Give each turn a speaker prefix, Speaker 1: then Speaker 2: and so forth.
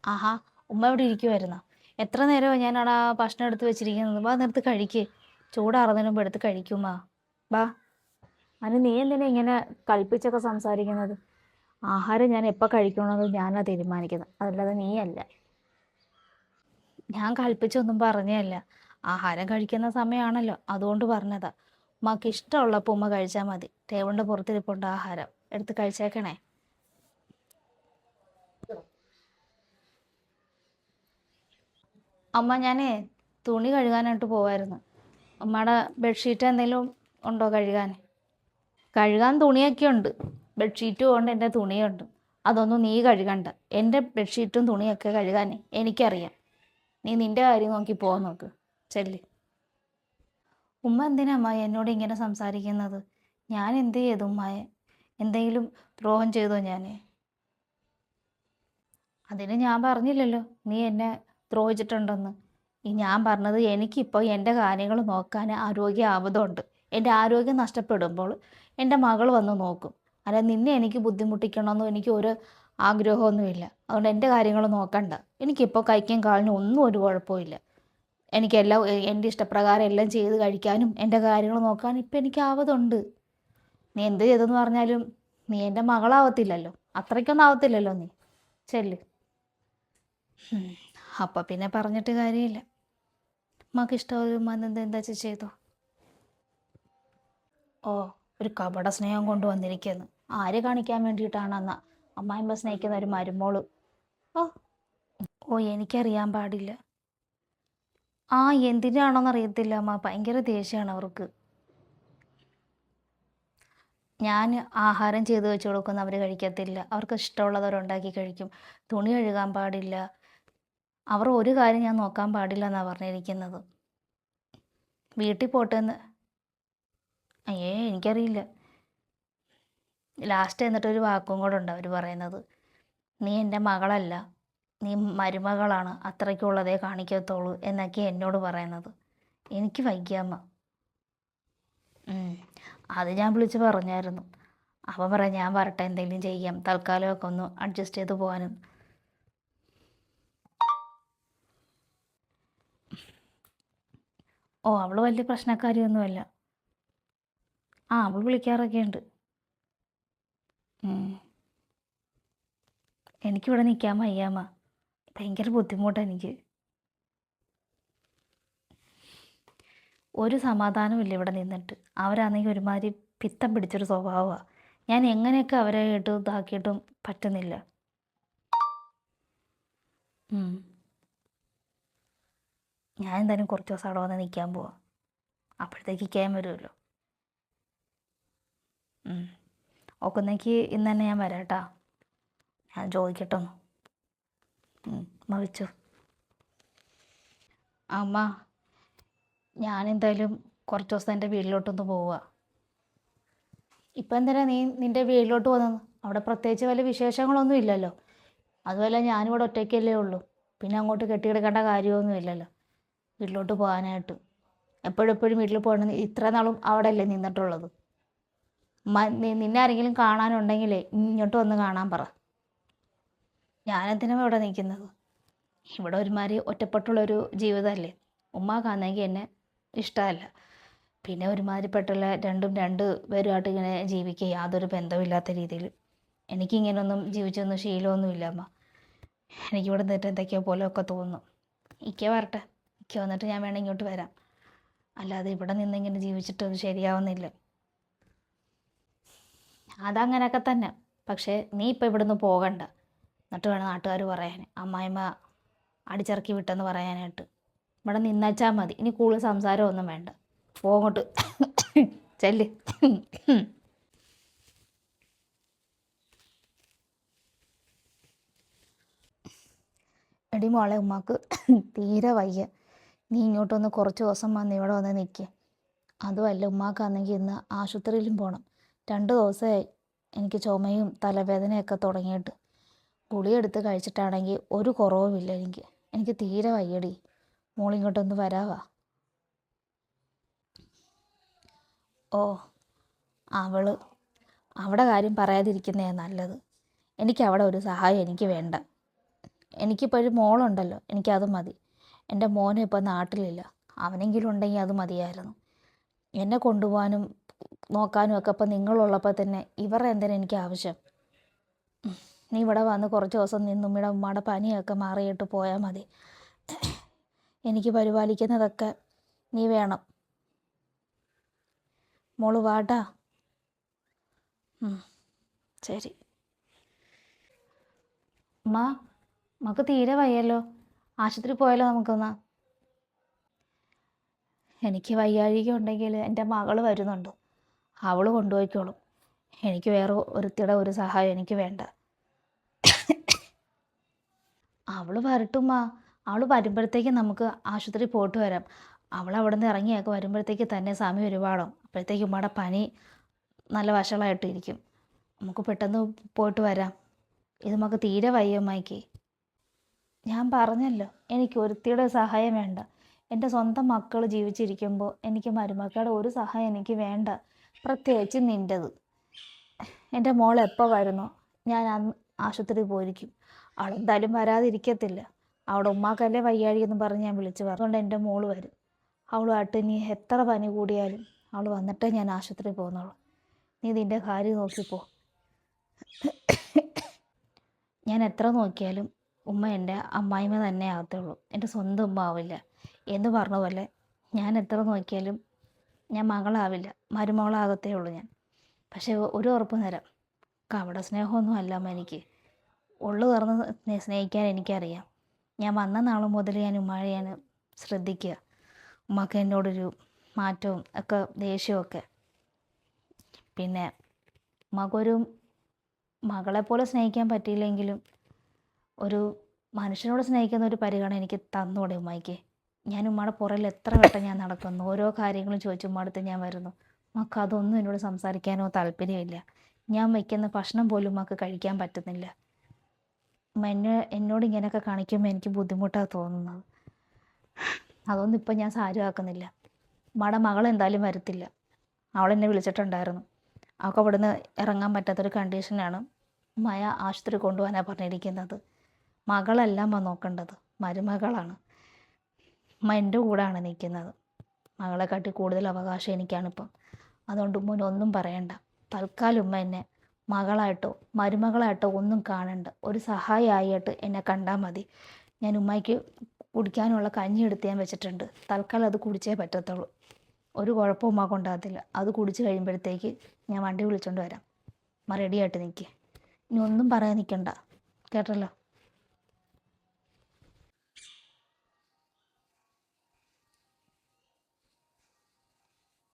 Speaker 1: ആഹാ, ഉമ്മ ഇവിടെ ഇരിക്കുമായിരുന്നോ? എത്ര നേരമാണ് ഞാൻ അവിടെ ആ ഭക്ഷണം എടുത്ത് വെച്ചിരിക്കുന്നത്. വാ നിർത്ത് കഴിക്ക്. ചൂടാറുന്നതിന് മുമ്പ് എടുത്ത് കഴിക്കുമ്മ. വാ. അതിന് നീ എന്തിനാ ഇങ്ങനെ കളിപ്പിച്ചൊക്കെ സംസാരിക്കുന്നത്? ആഹാരം ഞാൻ എപ്പോൾ കഴിക്കണമെന്ന് ഞാനാ തീരുമാനിക്കുന്നത്, അതല്ലാതെ നീയല്ല. ഞാൻ കൽപ്പിച്ചൊന്നും പറഞ്ഞതല്ല. ആഹാരം കഴിക്കുന്ന സമയമാണല്ലോ, അതുകൊണ്ട് പറഞ്ഞതാ. ഉമ്മക്ക് ഇഷ്ടമുള്ളപ്പോൾ ഉമ്മ കഴിച്ചാൽ മതി. ടേബിളിൻ്റെ പുറത്തിരിപ്പുണ്ട് ആഹാരം, എടുത്ത് കഴിച്ചേക്കണേ. അമ്മ, ഞാനേ തുണി കഴുകാനായിട്ട് പോവായിരുന്നു. അമ്മയുടെ ബെഡ്ഷീറ്റ് എന്തെങ്കിലും ഉണ്ടോ കഴുകാൻ? കഴുകാൻ തുണിയൊക്കെ ഉണ്ട്. ബെഡ്ഷീറ്റും ഉണ്ട്, എൻ്റെ തുണിയുണ്ട്. അതൊന്നും നീ കഴുകണ്ട. എൻ്റെ ബെഡ്ഷീറ്റും തുണിയൊക്കെ കഴുകാൻ എനിക്കറിയാം. നീ നിൻ്റെ കാര്യം നോക്കി പോകാൻ നോക്ക്. ചെല്ല്. ഉമ്മ എന്തിനാ അമ്മ എന്നോട് ഇങ്ങനെ സംസാരിക്കുന്നത്? ഞാൻ എന്ത് ചെയ്തു ഉമ്മയെ? എന്തെങ്കിലും ദ്രോഹം ചെയ്തോ ഞാൻ? അതിന് ഞാൻ പറഞ്ഞില്ലല്ലോ നീ എന്നെ ദ്രോഹിച്ചിട്ടുണ്ടെന്ന്. ഞാൻ പറഞ്ഞത് എനിക്കിപ്പോൾ എൻ്റെ കാര്യങ്ങൾ നോക്കാൻ ആരോഗ്യ ആവതുണ്ട്. എൻ്റെ ആരോഗ്യം നഷ്ടപ്പെടുമ്പോൾ എൻ്റെ മകൾ വന്ന് നോക്കും. അല്ല, നിന്നെ എനിക്ക് ബുദ്ധിമുട്ടിക്കണമെന്നോ എനിക്ക് ഒരു ആഗ്രഹമൊന്നുമില്ല. അതുകൊണ്ട് എൻ്റെ കാര്യങ്ങൾ നോക്കണ്ട. എനിക്കിപ്പോൾ കൈക്കും കാലിനും ഒന്നും ഒരു കുഴപ്പമില്ല. എനിക്കെല്ലാം എൻ്റെ ഇഷ്ടപ്രകാരം എല്ലാം ചെയ്ത് കഴിക്കാനും എൻ്റെ കാര്യങ്ങൾ നോക്കാനും ഇപ്പം എനിക്ക് ആവതുണ്ട്. നീ എന്ത് ചെയ്തെന്ന് പറഞ്ഞാലും നീ എൻ്റെ മകളാവത്തില്ലല്ലോ. അത്രയ്ക്കൊന്നും ആവത്തില്ലല്ലോ നീ. ചെല്ല്. അപ്പം പിന്നെ പറഞ്ഞിട്ട് കാര്യമില്ല. ഉമ്മക്ക് ഇഷ്ടമൊരു ഉമ്മ എന്താ ചെയ്തോ. ഓ, ഒരു കപട സ്നേഹം കൊണ്ടുവന്നിരിക്കുന്നു. ആരെ കാണിക്കാൻ വേണ്ടിയിട്ടാണ് അന്ന് അമ്മായിമ്മ സ്നേഹിക്കുന്ന ഒരു മരുമോള്? ഓ ഓ, എനിക്കറിയാൻ പാടില്ല. ആ, എന്തിനാണോന്ന് അറിയത്തില്ല അമ്മ. ഭയങ്കര ദേഷ്യമാണ് അവർക്ക്. ഞാൻ ആഹാരം ചെയ്തു വെച്ച് കൊടുക്കുന്ന അവർ കഴിക്കത്തില്ല. അവർക്ക് ഇഷ്ടമുള്ളത് അവരുണ്ടാക്കി കഴിക്കും. തുണി കഴുകാൻ പാടില്ല. അവർ ഒരു കാര്യം ഞാൻ നോക്കാൻ പാടില്ല എന്നാണ് പറഞ്ഞിരിക്കുന്നത്. വീട്ടിൽ പോട്ടെ എന്ന്. അയ്യേ, എനിക്കറിയില്ല. ലാസ്റ്റ് എന്നിട്ടൊരു വാക്കും കൂടെ ഉണ്ട് അവർ പറയുന്നത്. നീ എൻ്റെ മകളല്ല, നീ മരുമകളാണ്, അത്രയ്ക്കുള്ളതേ കാണിക്കത്തുള്ളൂ എന്നൊക്കെ എന്നോട് പറയുന്നത്. എനിക്ക് വയ്യാമ്മ. അത് ഞാൻ വിളിച്ച് പറഞ്ഞായിരുന്നു. അപ്പം പറയാം ഞാൻ വരട്ടെ, എന്തെങ്കിലും ചെയ്യാം, തൽക്കാലമൊക്കെ ഒന്ന് അഡ്ജസ്റ്റ് ചെയ്ത് പോകാനും. ഓ, അവൾ വലിയ പ്രശ്നക്കാരിയൊന്നുമല്ല. ആ, അവൾ വിളിക്കാറൊക്കെ ഉണ്ട്. എനിക്കിവിടെ നിൽക്കാൻ വയ്യാമ്മ. ഭയങ്കര ബുദ്ധിമുട്ടാണ് എനിക്ക്. ഒരു സമാധാനമില്ല ഇവിടെ നിന്നിട്ട്. അവരാണെങ്കിൽ ഒരുമാതിരി പിത്തം പിടിച്ചൊരു സ്വഭാവമാണ്. ഞാൻ എങ്ങനെയൊക്കെ അവരെ ഇട്ട് ഇതാക്കിയിട്ടും പറ്റുന്നില്ല. ഞാൻ എന്തായാലും കുറച്ച് ദിവസം അവിടെ വന്ന് നിൽക്കാൻ പോവാം. അപ്പോഴത്തേക്ക് ഇക്കാൻ വരുമല്ലോ. ഒക്കുന്നെങ്കിൽ ഇന്ന് തന്നെ ഞാൻ വരാം കേട്ടോ. ഞാൻ ചോദിക്കട്ടോ. മറിച്ചു അമ്മ, ഞാനെന്തായാലും കുറച്ച് ദിവസം എൻ്റെ വീട്ടിലോട്ടൊന്ന് പോവുക. ഇപ്പം എന്തിനാ നീ നിൻ്റെ വീട്ടിലോട്ട് പോകുന്നത്? അവിടെ പ്രത്യേകിച്ച് വലിയ വിശേഷങ്ങളൊന്നും ഇല്ലല്ലോ. അതുമല്ല ഞാനിവിടെ ഒറ്റയ്ക്കല്ലേ ഉള്ളൂ. പിന്നെ അങ്ങോട്ട് കെട്ടിയെടുക്കേണ്ട കാര്യമൊന്നും ഇല്ലല്ലോ വീട്ടിലോട്ട് പോകാനായിട്ട്. എപ്പോഴെപ്പോഴും വീട്ടിൽ പോകണം. ഇത്ര നാളും അവിടെ അല്ലേ നിന്നിട്ടുള്ളത്. നിന്നെ ആരെങ്കിലും കാണാനുണ്ടെങ്കിലേ ഇങ്ങോട്ട് വന്ന് കാണാൻ പറ. ഞാനെന്തിനാണ് ഇവിടെ നിൽക്കുന്നത്? ഇവിടെ ഒരുമാതിരി ഒറ്റപ്പെട്ടുള്ളൊരു ജീവിതമല്ലേ. ഉമ്മാക്കാണെങ്കിൽ എന്നെ ഇഷ്ടമല്ല. പിന്നെ ഒരുമാതിരിപ്പെട്ടുള്ള രണ്ട് പേരുമായിട്ട് ഇങ്ങനെ ജീവിക്കുക, യാതൊരു ബന്ധമില്ലാത്ത രീതിയിൽ. എനിക്കിങ്ങനെയൊന്നും ജീവിച്ചൊന്നും ശീലമൊന്നുമില്ല അമ്മ. എനിക്കിവിടെ നിന്നിട്ട് എന്തൊക്കെയോ പോലെയൊക്കെ തോന്നുന്നു. ഇക്ക വരട്ടെ, ഇക്ക വന്നിട്ട് ഞാൻ വേണമെങ്കിൽ ഇങ്ങോട്ട് വരാം. അല്ലാതെ ഇവിടെ നിന്നിങ്ങനെ ജീവിച്ചിട്ട് ശരിയാവുന്നില്ല. അതങ്ങനെയൊക്കെ തന്നെ. പക്ഷേ നീ ഇപ്പം ഇവിടുന്ന് പോകണ്ട. എന്നിട്ട് വേണം നാട്ടുകാർ പറയാൻ അമ്മായിമ്മ അടിച്ചിറക്കി വിട്ടെന്ന് പറയാനായിട്ട്. ഇവിടെ നിന്നച്ചാൽ മതി. ഇനി കൂടുതൽ സംസാരമൊന്നും വേണ്ട. പോങ്ങോട്ട് ചെല്ല്. എടി മോളെ, ഉമ്മാക്ക് തീരെ വയ്യ. നീ ഇങ്ങോട്ടൊന്ന് കുറച്ച് ദിവസം വന്ന് ഇവിടെ വന്ന് നിൽക്കുക. അതുമല്ല, ഉമ്മാക്കാണെങ്കിൽ ഇന്ന് ആശുപത്രിയിലും പോകണം. 2 ദിവസമായി എനിക്ക് ചുമയും തലവേദനയൊക്കെ തുടങ്ങിയിട്ട്. ഗുളിയെടുത്ത് കഴിച്ചിട്ടാണെങ്കിൽ ഒരു കുറവുമില്ല എനിക്ക് തീരെ വയ്യടി. മോളിങ്ങോട്ടൊന്ന് വരാവാ. ഓ, അവിടെ കാര്യം പറയാതിരിക്കുന്നതാണ് നല്ലത്. എനിക്ക് അവിടെ ഒരു സഹായം എനിക്ക് വേണ്ട. എനിക്കിപ്പോൾ ഒരു മോളുണ്ടല്ലോ, എനിക്കത് മതി. എൻ്റെ മോന് ഇപ്പോൾ നാട്ടിലില്ല, അവനെങ്കിലും ഉണ്ടെങ്കിൽ അത് മതിയായിരുന്നു. എന്നെ കൊണ്ടുപോകാനും നോക്കാനും ഒക്കെ ഇപ്പോൾ നിങ്ങളുള്ളപ്പോൾ തന്നെ ഇവരുടെ എന്തിനാ എനിക്ക് ആവശ്യം? നീ ഇവിടെ വന്ന് കുറച്ച് ദിവസം നിന്ന് ഉമ്മയുടെ പനിയൊക്കെ മാറിയിട്ട് പോയാൽ മതി. എനിക്ക് പരിപാലിക്കുന്നതൊക്കെ നീ വേണം. മോള് വാട്ടാ. ശരി. അമ്മ, നമുക്ക് തീരെ വയ്യല്ലോ, ആശുപത്രി പോയാലോ നമുക്കൊന്നാ? എനിക്ക് വയ്യാഴിക ഉണ്ടെങ്കിൽ എൻ്റെ മകൾ വരുന്നുണ്ട്, അവൾ കൊണ്ടുപോയിക്കോളും. എനിക്ക് വേറെ ഒരുത്തിയുടെ ഒരു സഹായം എനിക്ക് വേണ്ട. അവൾ വരട്ടുമ്മ, അവൾ വരുമ്പോഴത്തേക്കും നമുക്ക് ആശുപത്രി പോയിട്ട് വരാം. അവൾ അവിടെ നിന്ന് ഇറങ്ങിയൊക്കെ വരുമ്പോഴത്തേക്ക് തന്നെ സമയം ഒരുപാടും. അപ്പോഴത്തേക്കും ഉമ്മയുടെ പനി നല്ല വഷളായിട്ടിരിക്കും. നമുക്ക് പെട്ടെന്ന് പോയിട്ട് വരാം. ഇത് നമുക്ക് തീരെ വയ്യ അമ്മായിക്ക്. ഞാൻ പറഞ്ഞല്ലോ, എനിക്ക് ഒരുത്തിയുടെ സഹായം വേണ്ട. എൻ്റെ സ്വന്തം മക്കൾ ജീവിച്ചിരിക്കുമ്പോൾ എനിക്ക് മരുമക്കളുടെ ഒരു സഹായം എനിക്ക് വേണ്ട, പ്രത്യേകിച്ച് നിൻ്റെത്. എൻ്റെ മോൾ എപ്പോൾ വരുന്നോ ഞാൻ അന്ന് ആശുപത്രി പോയിരിക്കും. അവളെന്തായാലും വരാതിരിക്കത്തില്ല. അവിടെ ഉമ്മാക്കല്ലേ വയ്യാഴിയെന്ന് പറഞ്ഞ് ഞാൻ വിളിച്ചു പറഞ്ഞുകൊണ്ട് എൻ്റെ മോള് വരും. അവളുമായിട്ട് നീ എത്ര പനി കൂടിയാലും അവൾ വന്നിട്ടേ ഞാൻ ആശുപത്രി പോകുന്നുള്ളൂ. നീ നിൻ്റെ കാര്യം നോക്കിപ്പോ. ഞാൻ എത്ര നോക്കിയാലും ഉമ്മ എൻ്റെ അമ്മായിമ്മ തന്നെ ആകത്തുള്ളൂ, എൻ്റെ സ്വന്തം ഉമ്മ ആവില്ല എന്ന് പറഞ്ഞ പോലെ ഞാൻ എത്ര നോക്കിയാലും ഞാൻ മകളാവില്ല, മരുമകളാകത്തേ ഉള്ളൂ ഞാൻ. പക്ഷേ ഒരു ഉറപ്പ് തരാം, കപട സ്നേഹമൊന്നും അല്ല അമ്മ എനിക്ക്. ഉള്ളു തുറന്ന് സ്നേഹിക്കാൻ എനിക്കറിയാം. ഞാൻ വന്ന നാൾ മുതൽ ഞാൻ ഉമ്മയെ ഞാൻ ശ്രദ്ധിക്കുക. ഉമ്മക്ക് എന്നോടൊരു മാറ്റവും ഒക്കെ ദേഷ്യമൊക്കെ. പിന്നെ ഉമ്മക്കൊരു മകളെപ്പോലെ സ്നേഹിക്കാൻ പറ്റിയില്ലെങ്കിലും ഒരു മനുഷ്യനോട് സ്നേഹിക്കുന്ന ഒരു പരിഗണന എനിക്ക് തന്നൂടെ ഉമ്മയ്ക്ക്? ഞാൻ ഉമ്മയുടെ പുറകിൽ എത്ര വട്ടം ഞാൻ നടക്കുന്നു, ഓരോ കാര്യങ്ങളും ചോദിച്ച് ഉമ്മടുത്ത് ഞാൻ വരുന്നു. ഉമ്മക്ക് അതൊന്നും എന്നോട് സംസാരിക്കാനോ താല്പര്യമില്ല. ഞാൻ വയ്ക്കുന്ന ഭക്ഷണം പോലും ഉമ്മക്ക് കഴിക്കാൻ പറ്റുന്നില്ല. ഉമ്മ എന്നോട് ഇങ്ങനെയൊക്കെ കാണിക്കുമ്പോൾ എനിക്ക് ബുദ്ധിമുട്ടാണ് തോന്നുന്നത്. അതൊന്നും ഇപ്പം ഞാൻ സാരമാക്കുന്നില്ല. ഉമ്മയുടെ മകൾ എന്തായാലും വരത്തില്ല. അവളെന്നെ വിളിച്ചിട്ടുണ്ടായിരുന്നു. അവൾക്ക് അവിടുന്ന് ഇറങ്ങാൻ പറ്റാത്തൊരു കണ്ടീഷനാണ്. ഉമ്മയെ ആശുപത്രി കൊണ്ടുപോകാനാണ് പറഞ്ഞിരിക്കുന്നത്. മകളല്ല അമ്മ നോക്കേണ്ടത്, മരുമകളാണ്. ഉമ്മ എൻ്റെ കൂടെയാണ് നിൽക്കുന്നത്. മകളെക്കാട്ടി കൂടുതൽ അവകാശം എനിക്കാണിപ്പം. അതുകൊണ്ട് ഉമ്മ ഒന്നും പറയണ്ട. തൽക്കാലം ഉമ്മ എന്നെ മകളായിട്ടോ മരുമകളായിട്ടോ ഒന്നും കാണണ്ട, ഒരു സഹായമായിട്ട് എന്നെ കണ്ടാൽ മതി. ഞാൻ ഉമ്മയ്ക്ക് കുടിക്കാനുള്ള കഞ്ഞി എടുത്ത് ഞാൻ വെച്ചിട്ടുണ്ട്. തൽക്കാലം അത് കുടിച്ചേ പറ്റത്തുള്ളൂ. ഒരു കുഴപ്പവും ഉമ്മ കൊണ്ടാകത്തില്ല. അത് കുടിച്ച് കഴിയുമ്പോഴത്തേക്ക് ഞാൻ വണ്ടി വിളിച്ചുകൊണ്ട് വരാം. ഉമ്മ റെഡിയായിട്ട് നിൽക്കുക. ഇനി ഒന്നും പറയാൻ നിൽക്കണ്ട, കേട്ടല്ലോ?